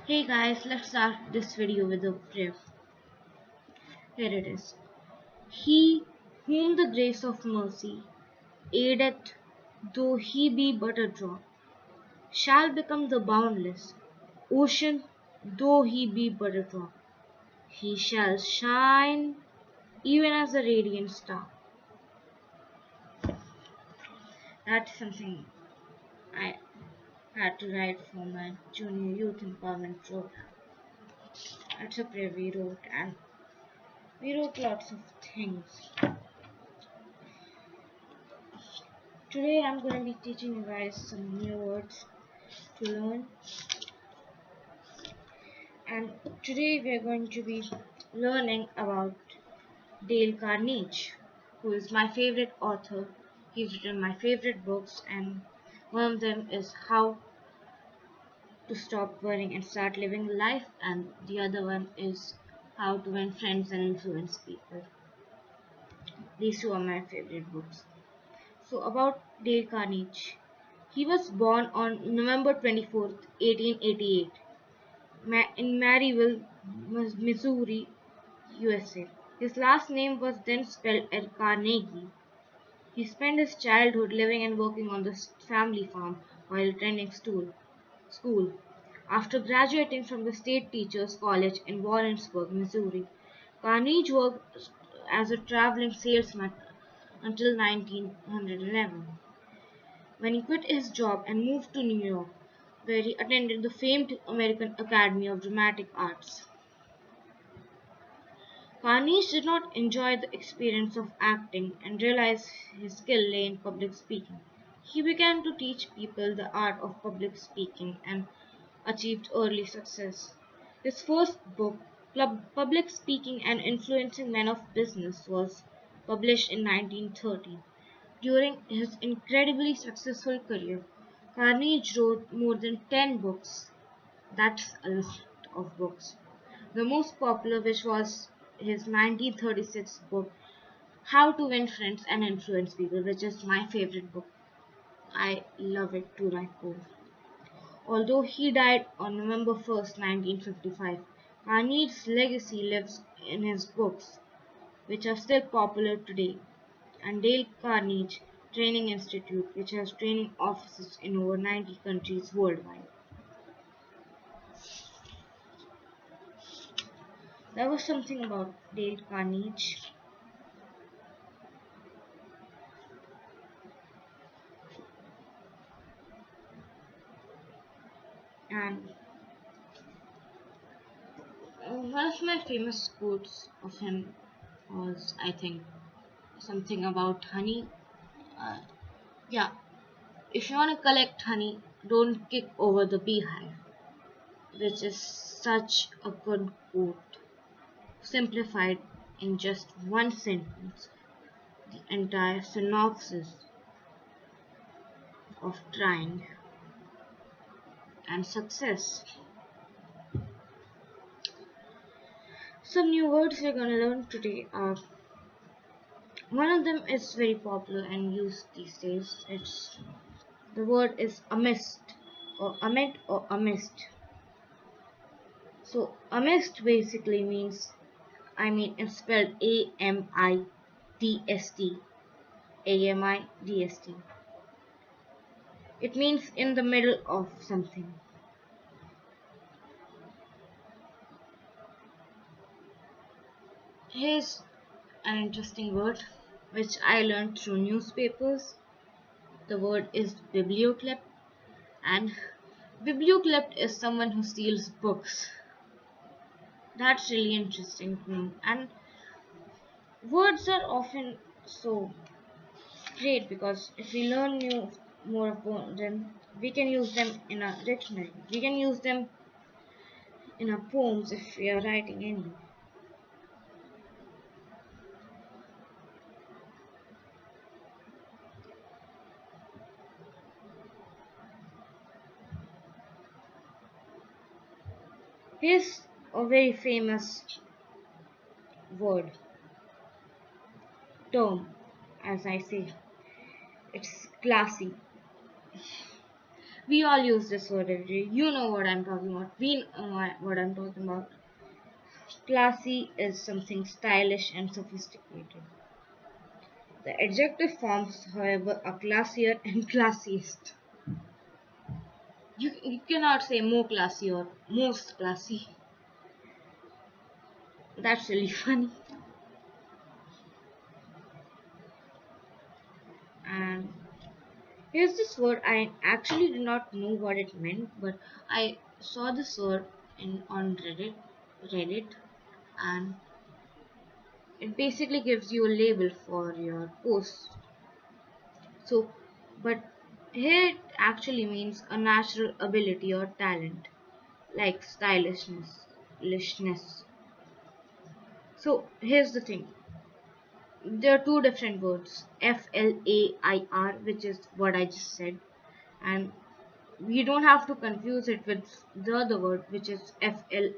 Hey guys, let's start this video with a prayer. Here it is. He whom the grace of mercy aideth, though he be but a drop, shall become the boundless ocean, though he be but a drop. He shall shine even as a radiant star. That's something I had to write for my junior youth empowerment program. That's a prayer we wrote, and we wrote lots of things. Today I'm going to be teaching you guys some new words to learn, and today we are going to be learning about Dale Carnegie, who is my favorite author. He's written my favorite books, and one of them is How to Stop Worrying and Start Living Life, and the other one is How to Win Friends and Influence People. These two are my favorite books. So about Dale Carnegie. He was born on November 24th, 1888 in Maryville, Missouri, USA. His last name was then spelled as Carnegie. He spent his childhood living and working on the family farm while attending school. After graduating from the State Teachers College in Warrensburg, Missouri, Carnegie worked as a traveling salesman until 1911, when he quit his job and moved to New York, where he attended the famed American Academy of Dramatic Arts. Carnegie did not enjoy the experience of acting and realized his skill lay in public speaking. He began to teach people the art of public speaking and achieved early success. His first book, Public Speaking and Influencing Men of Business, was published in 1930. During his incredibly successful career, Carnegie wrote more than 10 books. That's a lot of books. The most popular, which was his 1936 book, How to Win Friends and Influence People, which is my favorite book. I love it to my core. Although he died on November 1st, 1955, Carnegie's legacy lives in his books, which are still popular today, and Dale Carnegie Training Institute, which has training offices in over 90 countries worldwide. That was something about Dale Carnegie. And one of my famous quotes of him was, I think, something about honey. Uh, yeah, if you want to collect honey, don't kick over the beehive, which is such a good quote, simplified in just one sentence, the entire synopsis of trying and success. Some new words we're going to learn today are, one of them is very popular and used these days. The word is amist, or amid, or amist. So amist basically means, it's spelled AMIDST. AMIDST. It means in the middle of something. Here's an interesting word which I learned through newspapers. The word is biblioclep, and biblioclep is someone who steals books. That's really interesting to know. And words are often so great because if we learn more about them, we can use them in a dictionary. We can use them in our poems if we are writing any. Here's a very famous word, term, as I say. It's classy. We all use this word every day. You know what I'm talking about. We know what I'm talking about. Classy is something stylish and sophisticated. The adjective forms, however, are classier and classiest. You cannot say more classy or most classy. That's really funny. And here's this word. I actually did not know what it meant, but I saw this word on Reddit, and it basically gives you a label for your post. So, but here it actually means a natural ability or talent, like stylishness. So here's the thing. There are two different words, flair, which is what I just said, and we don't have to confuse it with the other word, which is flare,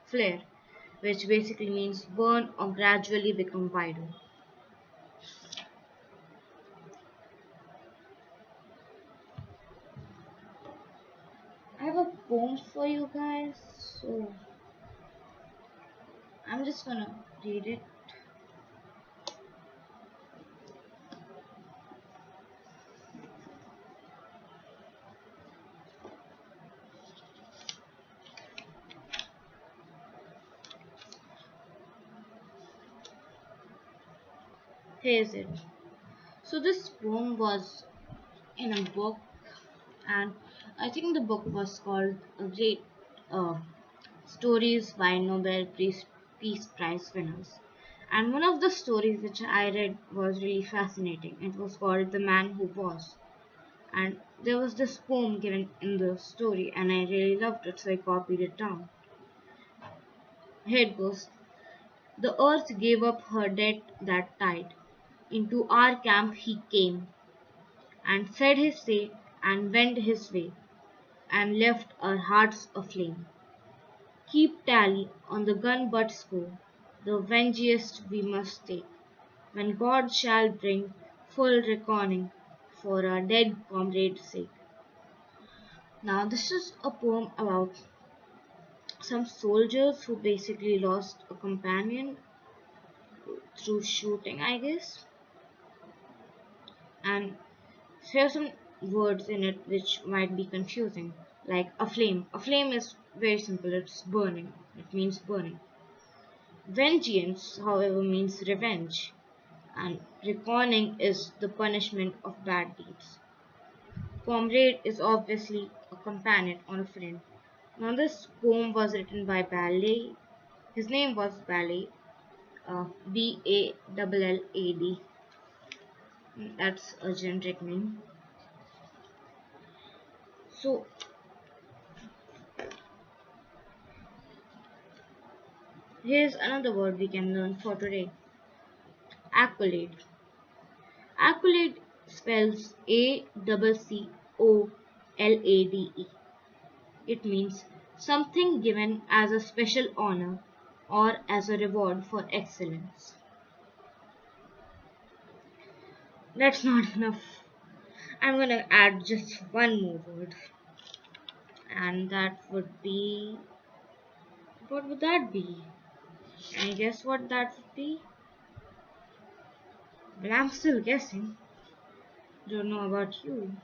flare, which basically means burn or gradually become wider. I have a poem for you guys, so I'm just gonna read it. Here's it. So this poem was in a book, and I think the book was called A Great uh, Stories by Peace Prize winners. And one of the stories which I read was really fascinating. It was called The Man Who Was. And there was this poem given in the story, and I really loved it, so I copied it down. Here it goes. The earth gave up her dead that tide. Into our camp he came, and said his say, and went his way, and left our hearts aflame. Keep tally on the gun butts go, the vengeance we must take, when God shall bring full reckoning for our dead comrade's sake. Now, this is a poem about some soldiers who basically lost a companion through shooting, I guess. And there are some words in it which might be confusing, like a flame. A flame is very simple, it's burning, it means burning. Vengeance, however, means revenge, and reckoning is the punishment of bad deeds. Comrade is obviously a companion or a friend. Now, this poem was written by Ballet. His name was Ballet, Ballad. That's a generic name. So, here's another word we can learn for today, accolade. Accolade spells ACCOLADE. It means something given as a special honor or as a reward for excellence. That's not enough. I'm gonna add just one more word, and that would be, what would that be? And guess what that would be? Well, I'm still guessing. Don't know about you.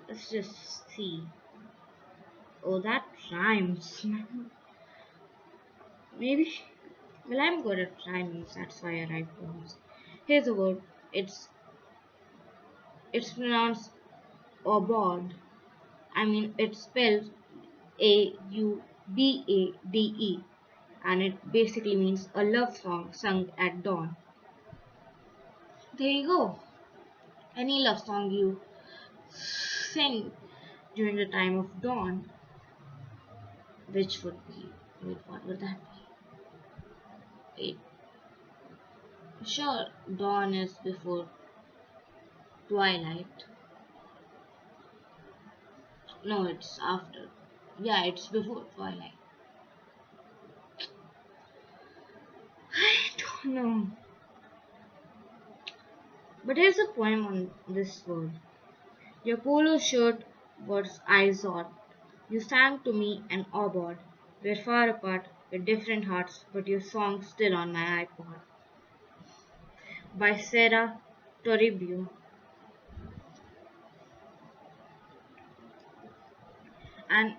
Let's just see. Oh, that rhymes. Maybe. Well, I'm good at rhyming, that's why I write poems. Here's a word. It's pronounced obod. I mean, it's spelled Aubade, and it basically means a love song sung at dawn. There you go. Any love song you sing during the time of dawn, which would be, wait, what would that be? Wait, sure, dawn is before twilight. No, it's after. Yeah, it's before twilight. No, but here's a poem on this word. Your polo shirt was eyes on. You sang to me and awed. We're far apart with different hearts, but your song's still on my iPod. By Sarah Toribio. And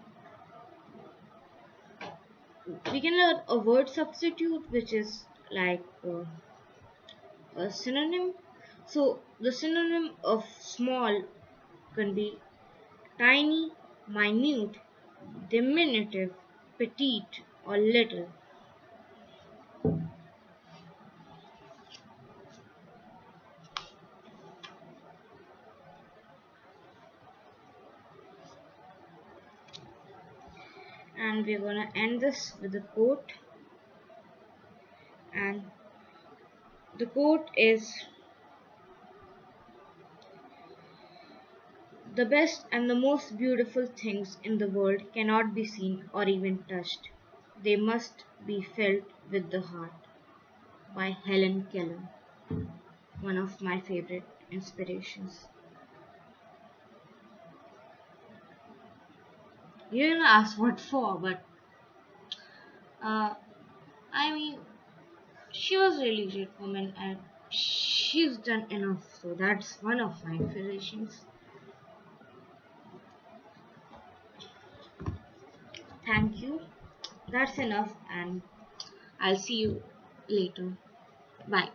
we can learn a word substitute which is like a synonym. So the synonym of small can be tiny, minute, diminutive, petite, or little. And we're gonna end this with a quote. And the quote is: the best and the most beautiful things in the world cannot be seen or even touched. They must be felt with the heart. By Helen Keller, one of my favorite inspirations. You didn't ask what for, but uh, I mean, she was really great woman and she's done enough. So that's one of my inspirations. Thank you. That's enough, and I'll see you later. Bye.